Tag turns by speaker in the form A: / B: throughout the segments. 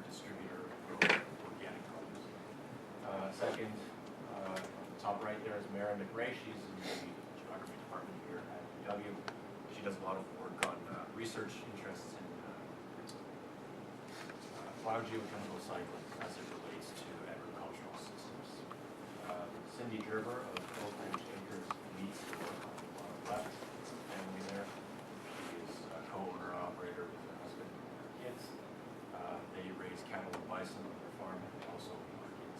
A: distributor of organic produce. Second, top right there is Mara McRae. She's in the geography department here at UW. She does a lot of work on research interests in biogeochemical cycling as it relates to agricultural systems. Cindy Gerber of Oak Ridge Acres Meats to work on the bottom left family there. She is a co-owner operator with her husband and her kids. They raise cattle and bison on their farm, and they also market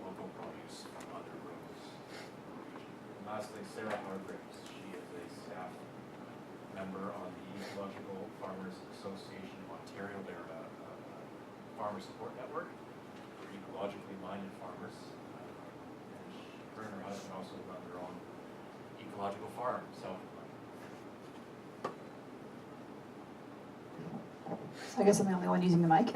A: local produce from other grows. And lastly, Sarah Hargraves. She is a staff member on the Ecological Farmers Association of Ontario. They're a farmer support network for ecologically minded farmers. And her and her husband also run their own ecological farm. So
B: I guess I'm the only one using the mic.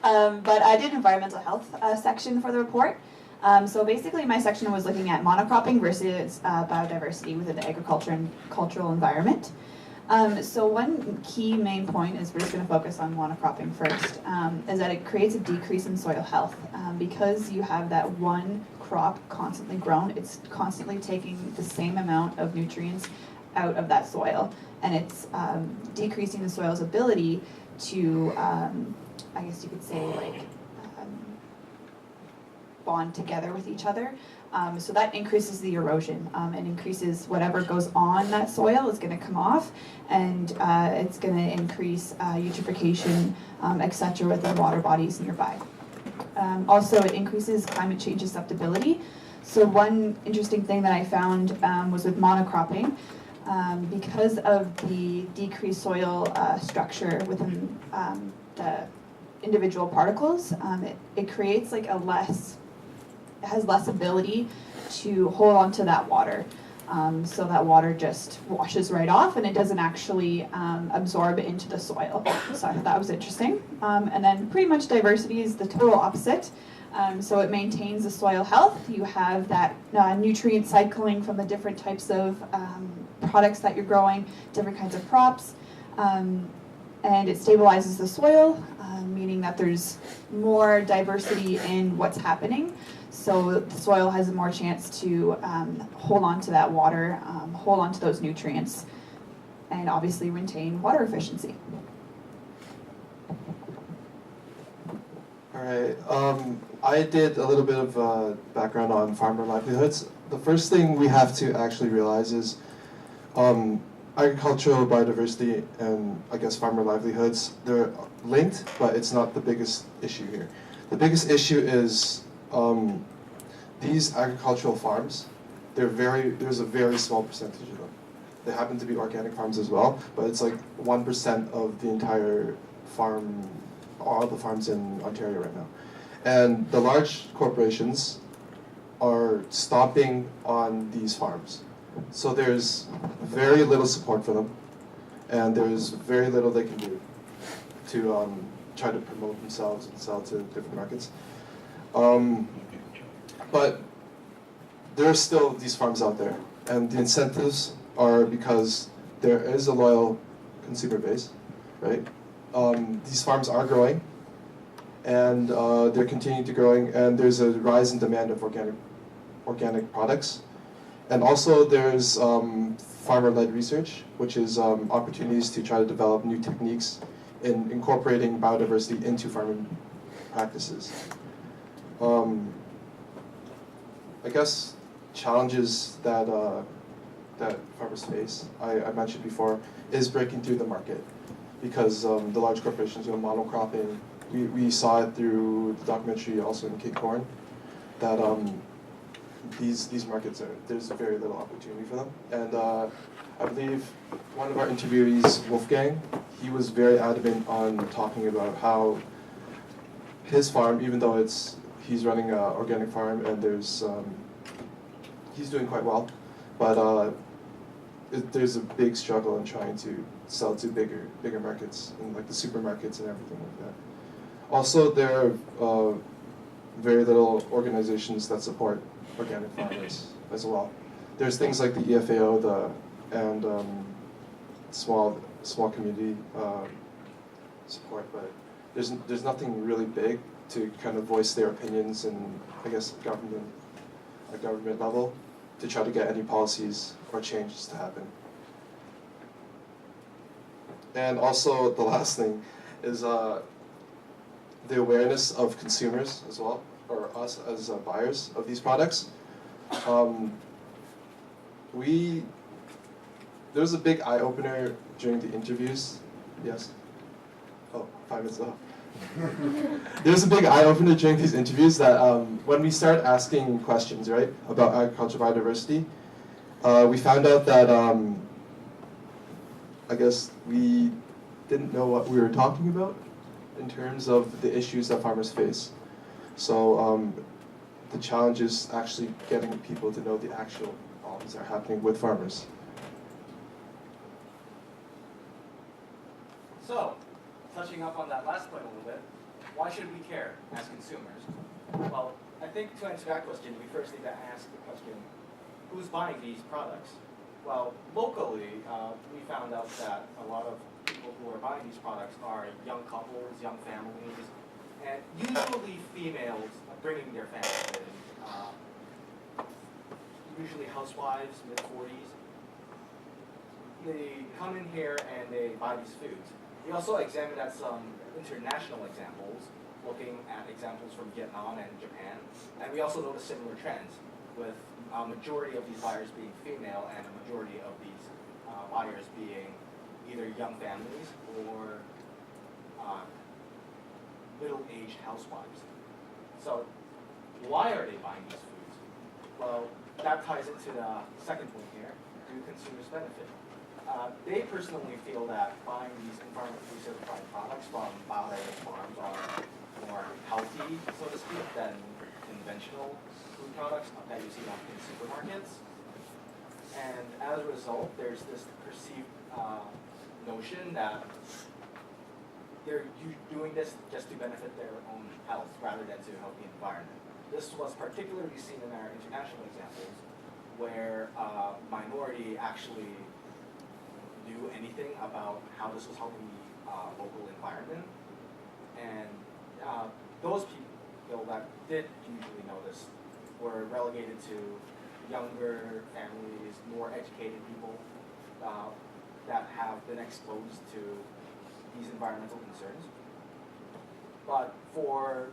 B: But I did environmental health section for the report. So basically my section was looking at monocropping versus biodiversity within the agriculture and cultural environment. So one key main point is we're just going to focus on monocropping first, is that it creates a decrease in soil health. Because you have that one crop constantly grown, it's constantly taking the same amount of nutrients out of that soil, and it's decreasing the soil's ability to, I guess you could say, like, bond together with each other. So that increases the erosion and increases whatever goes on that soil is going to come off, and it's going to increase eutrophication, etc. within water bodies nearby. Also, it increases climate change susceptibility. So one interesting thing that I found was with monocropping, because of the decreased soil structure within the individual particles, it creates like it has less ability to hold on to that water. So that water just washes right off and it doesn't actually absorb into the soil. So I thought that was interesting. And then pretty much diversity is the total opposite. So it maintains the soil health. You have that nutrient cycling from the different types of products that you're growing, different kinds of crops. And it stabilizes the soil, meaning that there's more diversity in what's happening. So the soil has more chance to hold on to that water, hold on to those nutrients, and obviously maintain water efficiency.
C: All right. I did a little bit of background on farmer livelihoods. The first thing we have to actually realize is agricultural biodiversity and, I guess, farmer livelihoods, they're linked, but it's not the biggest issue here. The biggest issue is these agricultural farms, there's a very small percentage of them. They happen to be organic farms as well, but it's like 1% of the entire farm, all the farms in Ontario right now. And the large corporations are stomping on these farms. So there's very little support for them, and there's very little they can do to try to promote themselves and sell to different markets. But there's still these farms out there, and the incentives are because there is a loyal consumer base, right? These farms are growing, and they're continuing to growing, and there's a rise in demand of organic products. And also there's farmer-led research, which is opportunities to try to develop new techniques in incorporating biodiversity into farming practices. I guess challenges that that farmers face, I mentioned before, is breaking through the market, because the large corporations, monocropping, we saw it through the documentary also in Cape Corn, that these markets there's very little opportunity for them. And I believe one of our interviewees, Wolfgang, he was very adamant on talking about how his farm, even though he's running an organic farm and he's doing quite well, but there's a big struggle in trying to sell to bigger markets, and like the supermarkets and everything like that. Also, there are very little organizations that support organic farmers as well. There's things like the EFAO and small community support, but there's nothing really big to kind of voice their opinions and I guess government level to try to get any policies or changes to happen. And also the last thing is the awareness of consumers as well, or us as buyers of these products. There was a big eye-opener during the interviews. Yes? Oh, 5 minutes left. There was a big eye-opener during these interviews that when we started asking questions, right, about agricultural biodiversity, we found out that I guess we didn't know what we were talking about in terms of the issues that farmers face. So the challenge is actually getting people to know the actual problems that are happening with farmers.
D: So, touching up on that last point a little bit, why should we care as consumers? Well, I think to answer that question, we first need to ask the question, who's buying these products? Well, locally, we found out that a lot of people who are buying these products are young couples, young families, and usually females bringing their families in. Usually housewives, mid-40s. They come in here and they buy these foods. We also examined at some international examples, looking at examples from Vietnam and Japan, and we also noticed similar trends, with a majority of these buyers being female and a majority of these buyers being either young families or middle-aged housewives. So why are they buying these foods? Well, that ties into the second point here. Do consumers benefit? They personally feel that buying these environmentally certified products from biodiverse farms are more healthy, so to speak, than conventional food products that you see in supermarkets. And as a result, there's this perceived notion that they're doing this just to benefit their own health rather than to help the environment. This was particularly seen in our international examples, where a minority actually knew anything about how this was helping the local environment. And those people that did usually know this were relegated to younger families, more educated people that have been exposed to these environmental concerns. But for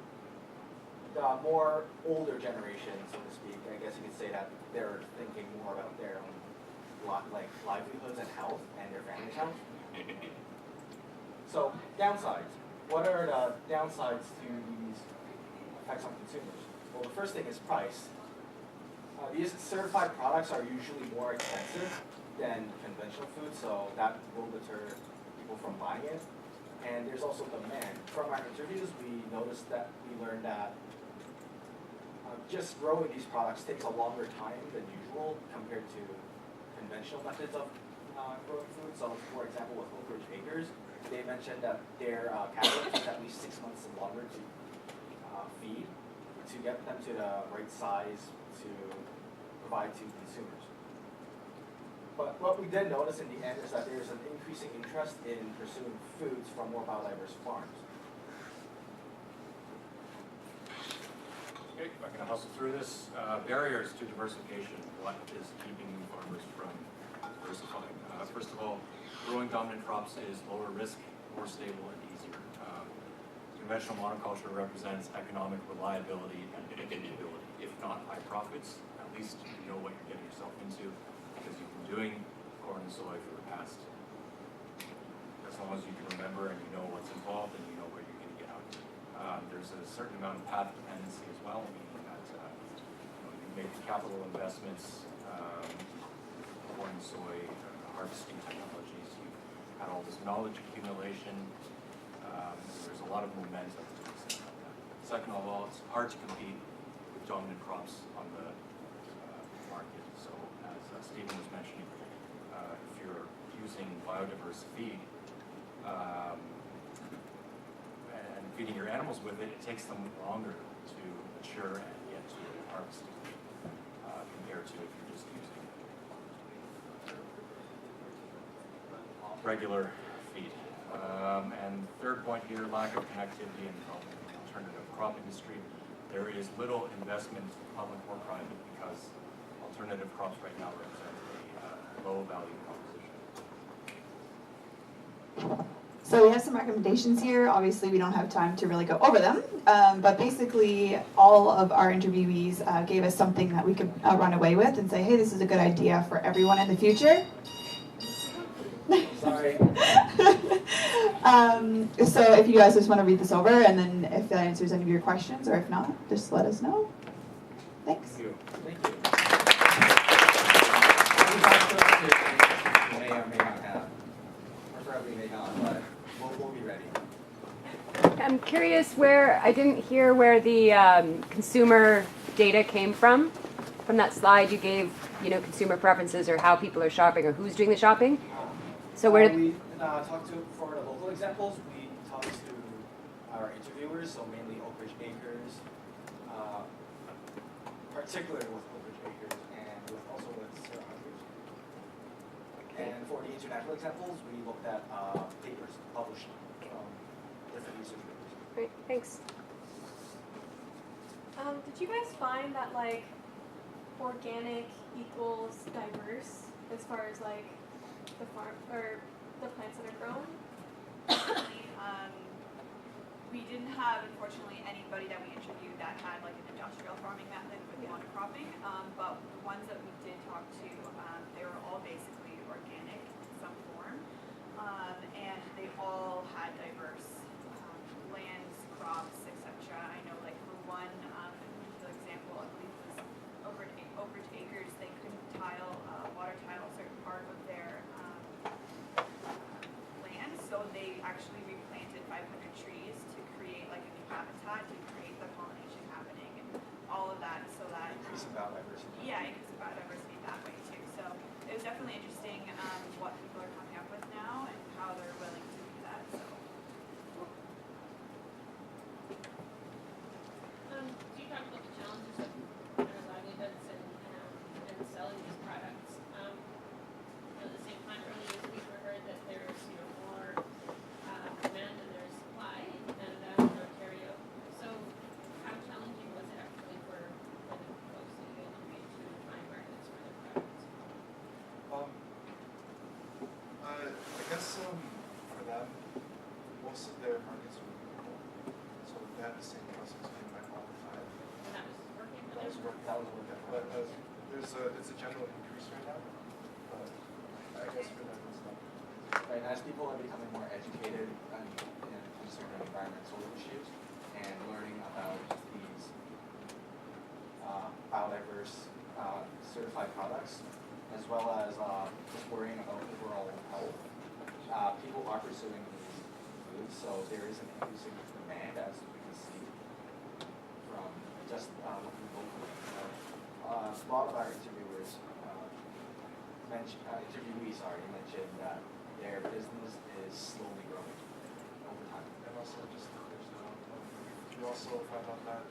D: the more older generation, so to speak, I guess you could say that they're thinking more about their own livelihoods and health and their family's health. So downsides. What are the downsides to these effects on consumers? Well, the first thing is price. These certified products are usually more expensive than conventional food, so that will deter people from buying it. And there's also demand. From our interviews, we learned that just growing these products takes a longer time than usual compared to conventional methods of growing food. So, for example, with Oak Ridge Acres, they mentioned that their cattle takes at least 6 months and longer to feed to get them to the right size to provide to consumers. But what we did notice in the end is that there's an increasing interest in pursuing foods from more biodiverse farms.
A: Okay, I'm going to hustle through this. Barriers to diversification. What is keeping farmers from diversifying? First of all, growing dominant crops is lower risk, more stable, and easier. Conventional monoculture represents economic reliability and predictability. If not high profits, at least you know what you're getting yourself into because you've been doing corn and soy for the past. As long as you can remember and you know what's involved and you know where you're going to get out. There's a certain amount of path dependency as well, meaning that you make capital investments, corn and soy, harvesting technologies, you've had all this knowledge accumulation, there's a lot of momentum to something like that. Second of all, it's hard to compete with dominant crops on the market. So as Stephen was mentioning, if you're using biodiverse feed and feeding your animals with it, it takes them longer to mature and get to harvest compared to if you're just using regular feed. And third point here, lack of connectivity and development in the alternative crop industry. There is little investment, public or private, because alternative crops right now represent a low value proposition.
B: So we have some recommendations here. Obviously, we don't have time to really go over them, but basically all of our interviewees gave us something that we could run away with and say, hey, this is a good idea for everyone in the future.
D: Sorry.
B: So if you guys just want to read this over, and then if that answers any of your questions, or if not, just let us know. Thanks.
A: Thank you.
D: Thank you. We may or may not have, preferably may not, but we'll be ready.
E: I'm curious I didn't hear where the consumer data came from that slide you gave, consumer preferences or how people are shopping or who's doing the shopping. So where did...
D: We talked to, for the local examples, we talked to our interviewers, so mainly Oak Ridge Bakers, particularly with Oak Ridge Bakers, and also with Sarah Hargreaves. And for the international examples, we looked at papers published from different research papers.
E: Great, thanks.
F: Did you guys find that organic equals diverse as far as the farm or the plants that are grown?
B: We didn't have, unfortunately, anybody that we interviewed that had an industrial farming method with monocropping, but the ones that we did talk to, they were all basically organic in some form, and they all had diverse lands, crops, etc. I know for one particular example, I believe it was Oak Ridge Acres, they couldn't water tile a certain part of their land, so they actually replanted 500 trees to create a new habitat, to create the pollination happening and all of that, so that
D: Increasing biodiversity.
B: yeah, increasing biodiversity that way too. So it was definitely interesting what people are coming up with now and how they're willing to do that. So
G: you talked about the challenges of livelihoods and selling these products. At the same time, earlier this week we heard that there's more demand than there's supply in Canada and Ontario. So how challenging was it actually for the folks that you interviewed to find markets for their products?
C: I guess for them, most of their markets are local, so they have the same process being by qualified.
G: And that was working for
C: That was
G: them?
C: work. But it's a general increase right now. But I guess for them it's not.
D: Right, as people are becoming more educated and concerning environmental issues and learning about these biodiverse certified products, as well as just worrying about overall health, people are pursuing these foods, so there is an increasing demand, as we can see from just looking locally. A lot of our interviewees mentioned that their business is slowly growing over time.
C: And also just we also found out that